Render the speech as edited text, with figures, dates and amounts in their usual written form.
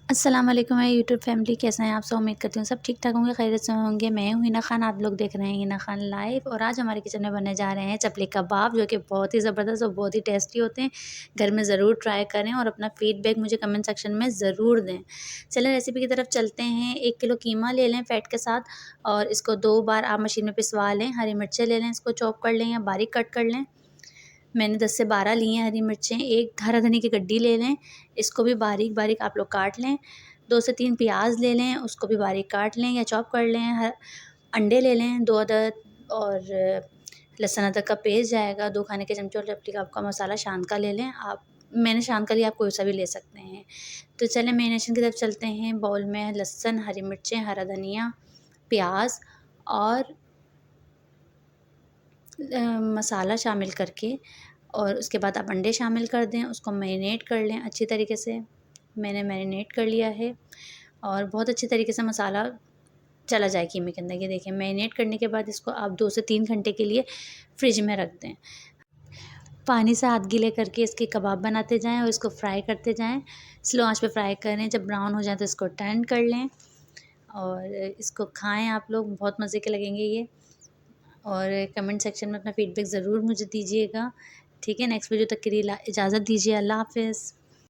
अस्सलाम वालेकुम मेरी यूट्यूब फैमिली, कैसे हैं आप सब। उम्मीद करती हूँ सब ठीक ठाक होंगे, खैरियत से होंगे। मैं हूँ हिना खान, आप लोग देख रहे हैं हिना खान लाइव। और आज हमारे किचन में बनने जा रहे हैं चपली कबाब, जो कि बहुत ही ज़बरदस्त और बहुत ही टेस्टी होते हैं। घर में ज़रूर ट्राई करें और अपना फीडबैक मुझे कमेंट सेक्शन में ज़रूर दें। चलें रेसिपी की तरफ चलते हैं। 1 किलो कीमा ले लें फ़ैट के साथ और इसको 2 बार आप मशीन में पिसवा लें। हरी मिर्चें ले लें, इसको चॉप कर लें या बारीक कट कर लें। मैंने 10 से 12 ली हैं हरी मिर्चें। 1 हरा धनिया की गड्डी ले लें, इसको भी बारीक-बारीक आप लोग काट लें। 2 से 3 प्याज़ ले लें, उसको भी बारीक काट लें या चॉप कर लें। अंडे ले लें 2 अदद और लहसुन अदरक का पेस्ट जाएगा, 2 खाने के चमचे और चपटी का आपका मसाला शान का ले लें आप। मैंने शान का लिया, आप कोई सा भी ले सकते हैं। तो चलें मैरिनेशन की तरफ चलते हैं। बाउल में लहसुन, हरी मिर्चें, हरा धनिया, प्याज़ और मसाला शामिल करके और उसके बाद आप अंडे शामिल कर दें, उसको मैरिनेट कर लें अच्छी तरीके से। मैंने मैरिनेट कर लिया है और बहुत अच्छी तरीके से मसाला चला जाए कीमे के अंदर। ये देखिए मैरिनेट करने के बाद इसको आप 2 से 3 घंटे के लिए फ्रिज में रख दें। पानी से हाथ गीले करके इसके कबाब बनाते जाएँ और इसको फ्राई करते जाएँ। स्लो आँच पे फ्राई करें, जब ब्राउन हो जाए तो इसको टर्न कर लें और इसको खाएँ आप लोग, बहुत मज़े के लगेंगे ये। और कमेंट सेक्शन में अपना फीडबैक ज़रूर मुझे दीजिएगा। ठीक है, नेक्स्ट वीडियो तक के लिए इजाज़त दीजिए। अल्लाह हाफ़िज़।